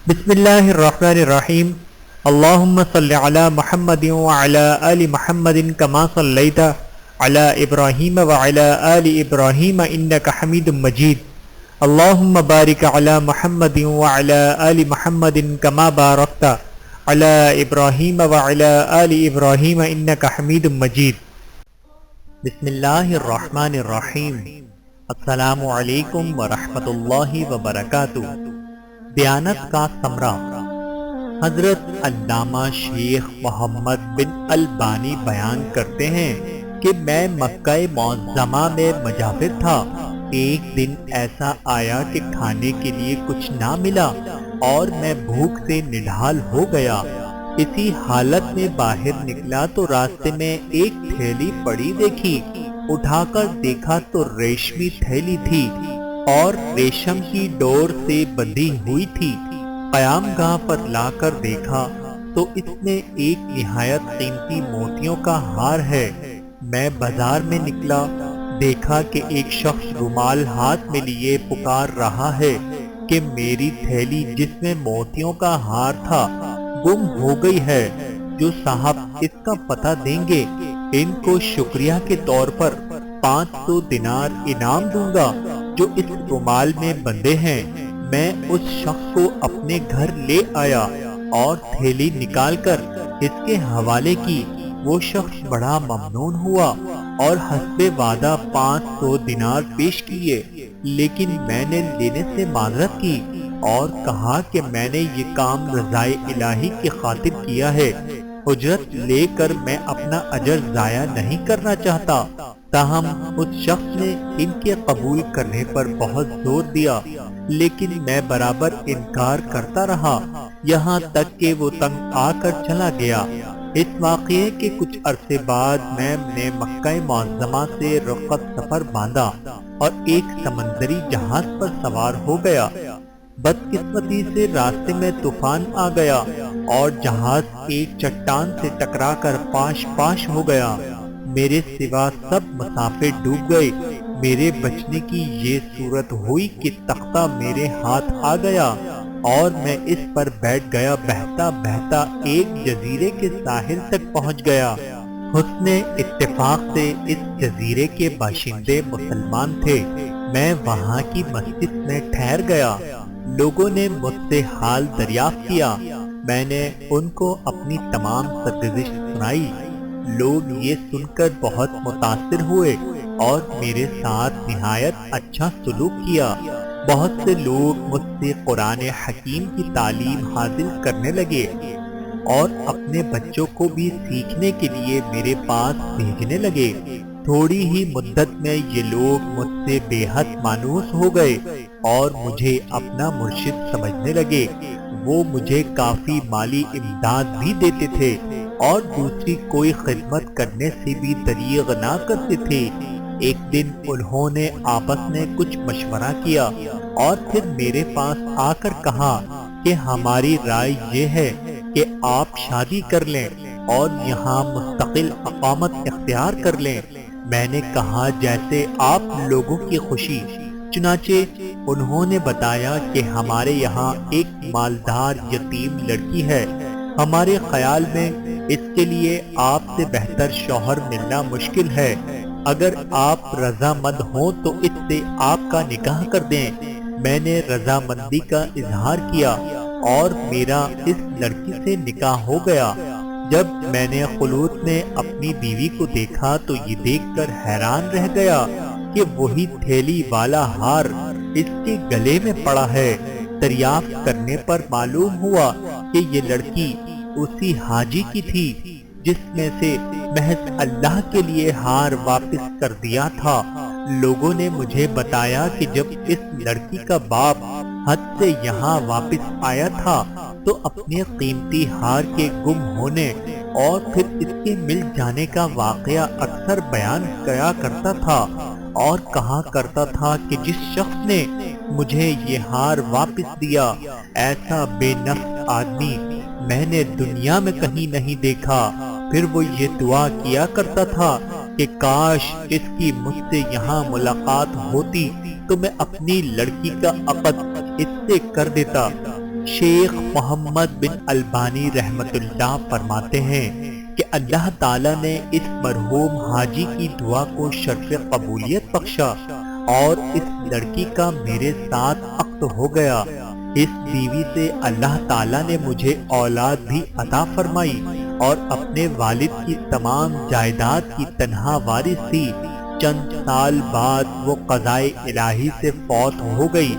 بسم اللہ الرحمن الرحیم اللہم صل علی محمد وعلی آل محمد کما صلیت علی ابراہیم وعلی آل ابراہیم انک حمید مجید اللہم بارک علی محمد وعلی آل محمد کما بارکت علی ابراہیم وعلی آل ابراہیم انک حمید مجید۔ بسم اللہ الرحمن الرحیم۔ السلام علیکم ورحمۃ اللہ وبرکاتہ۔ دیانت کا ثمرہ۔ حضرت علامہ شیخ محمد بن البانی بیان کرتے ہیں کہ میں مکہ معظمہ میں مسافر تھا۔ ایک دن ایسا آیا کہ کھانے کے لیے کچھ نہ ملا اور میں بھوک سے نڈھال ہو گیا۔ اسی حالت میں باہر نکلا تو راستے میں ایک تھیلی پڑی دیکھی۔ اٹھا کر دیکھا تو ریشمی تھیلی تھی اور ریشم کی ڈور سے بندھی ہوئی تھی۔ قیام گاہ پر لا کر دیکھا تو اس میں ایک نہایت قیمتی موتیوں کا ہار ہے۔ میں بازار میں نکلا، دیکھا کہ ایک شخص رومال ہاتھ میں لیے پکار رہا ہے کہ میری تھیلی جس میں موتیوں کا ہار تھا گم ہو گئی ہے، جو صاحب اس کا پتہ دیں گے ان کو شکریہ کے طور پر 500 دینار انعام دوں گا جو اس رومال میں بندھے ہیں۔ میں اس شخص کو اپنے گھر لے آیا اور تھیلی نکال کر اس کے حوالے کی۔ وہ شخص بڑا ممنون ہوا اور حسب وعدہ 500 دینار پیش کیے، لیکن میں نے لینے سے معذرت کی اور کہا کہ میں نے یہ کام رضائے الہی کی خاطر کیا ہے، اجرت لے کر میں اپنا اجر ضائع نہیں کرنا چاہتا۔ تاہم اس شخص نے ان کے قبول کرنے پر بہت زور دیا، لیکن میں برابر انکار کرتا رہا، یہاں تک کہ وہ تنگ آ کر چلا گیا۔ اس واقعے کے کچھ عرصے بعد میں نے مکہ معظمہ سے رخصت سفر باندھا اور ایک سمندری جہاز پر سوار ہو گیا۔ بدقسمتی سے راستے میں طوفان آ گیا اور جہاز ایک چٹان سے ٹکرا کر پاش پاش ہو گیا۔ میرے سوا سب مسافر ڈوب گئے۔ میرے بچنے کی یہ صورت ہوئی کہ تختہ میرے ہاتھ آ گیا اور میں اس پر بیٹھ گیا۔ بہتا بہتا ایک جزیرے کے ساحل تک پہنچ گیا۔ حسن اتفاق سے اس جزیرے کے باشندے مسلمان تھے۔ میں وہاں کی مسجد میں ٹھہر گیا۔ لوگوں نے مجھ سے حال دریافت کیا۔ میں نے ان کو اپنی تمام سرگزشت سنائی۔ لوگ یہ سن کر بہت متاثر ہوئے اور میرے ساتھ نہایت اچھا سلوک کیا۔ بہت سے لوگ مجھ سے قرآن حکیم کی تعلیم حاصل کرنے لگے اور اپنے بچوں کو بھی سیکھنے کے لیے میرے پاس بھیجنے لگے۔ تھوڑی ہی مدت میں یہ لوگ مجھ سے بے حد مانوس ہو گئے اور مجھے اپنا مرشد سمجھنے لگے۔ وہ مجھے کافی مالی امداد بھی دیتے تھے اور دوسری کوئی خدمت کرنے سے بھی دریغ نہ کرتے تھے۔ ایک دن انہوں نے آپس میں کچھ مشورہ کیا اور پھر میرے پاس آ کر کہا کہ ہماری رائے یہ ہے کہ آپ شادی کر لیں اور یہاں مستقل اقامت اختیار کر لیں۔ میں نے کہا جیسے آپ لوگوں کی خوشی۔ چنانچہ انہوں نے بتایا کہ ہمارے یہاں ایک مالدار یتیم لڑکی ہے، ہمارے خیال میں اس کے لیے آپ سے بہتر شوہر ملنا مشکل ہے۔ اگر آپ رضامند ہوں تو اس سے آپ کا نکاح کر دیں۔ میں نے رضامندی کا اظہار کیا اور میرا اس لڑکی سے نکاح ہو گیا۔ جب میں نے خلوت میں اپنی بیوی کو دیکھا تو یہ دیکھ کر حیران رہ گیا کہ وہی تھیلی والا ہار اس کے گلے میں پڑا ہے۔ دریافت کرنے پر معلوم ہوا کہ یہ لڑکی اسی حاجی کی تھی جس میں سے محض اللہ کے لیے ہار واپس کر دیا تھا۔ لوگوں نے مجھے بتایا کہ جب اس لڑکی کا باپ حج سے یہاں واپس آیا تھا تو اپنے قیمتی ہار کے گم ہونے اور پھر اس کے مل جانے کا واقعہ اکثر بیان کیا کرتا تھا اور کہا کرتا تھا کہ جس شخص نے مجھے یہ ہار واپس دیا، ایسا بے نفس آدمی میں نے دنیا میں کہیں نہیں دیکھا۔ پھر وہ یہ دعا کیا کرتا تھا کہ کاش اس کی مجھ سے یہاں ملاقات ہوتی تو میں اپنی لڑکی کا عقد اس سے کر دیتا۔ شیخ محمد بن البانی رحمت اللہ فرماتے ہیں کہ اللہ تعالیٰ نے اس مرحوم حاجی کی دعا کو شرف قبولیت بخشا اور اس لڑکی کا میرے ساتھ عقد ہو گیا۔ اس بیوی سے اللہ تعالیٰ نے مجھے اولاد بھی عطا فرمائی اور اپنے والد کی تمام جائیداد کی تنہا وارث تھی۔ چند سال بعد وہ قضائے الہی سے فوت ہو گئی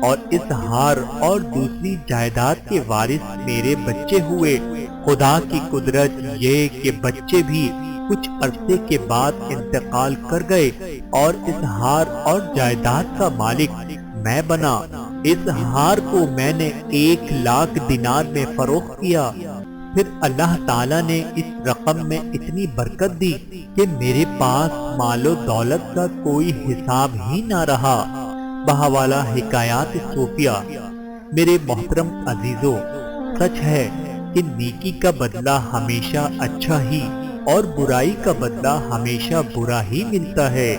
اور اس ہار اور دوسری جائیداد کے وارث میرے بچے ہوئے۔ خدا کی قدرت یہ کہ بچے بھی کچھ عرصے کے بعد انتقال کر گئے اور اس ہار اور جائیداد کا مالک میں بنا۔ اس ہار کو میں نے 1,00,000 دینار میں فروخت کیا۔ پھر اللہ تعالیٰ نے اس رقم میں اتنی برکت دی کہ میرے پاس مال و دولت کا کوئی حساب ہی نہ رہا۔ بحوالہ حکایات صوفیہ۔ میرے محترم عزیزو، سچ ہے کہ نیکی کا بدلہ ہمیشہ اچھا ہی اور برائی کا بدلہ ہمیشہ برا ہی ملتا ہے۔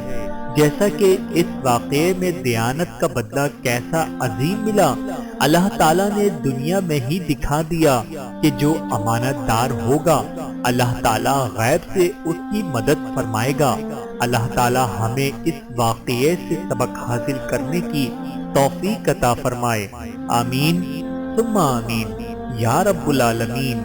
جیسا کہ اس واقعے میں دیانت کا بدلہ کیسا عظیم ملا، اللہ تعالیٰ نے دنیا میں ہی دکھا دیا کہ جو امانت دار ہوگا اللہ تعالیٰ غیب سے اس کی مدد فرمائے گا۔ اللہ تعالیٰ ہمیں اس واقعے سے سبق حاصل کرنے کی توفیق عطا فرمائے۔ آمین ثم آمین یا رب العالمین۔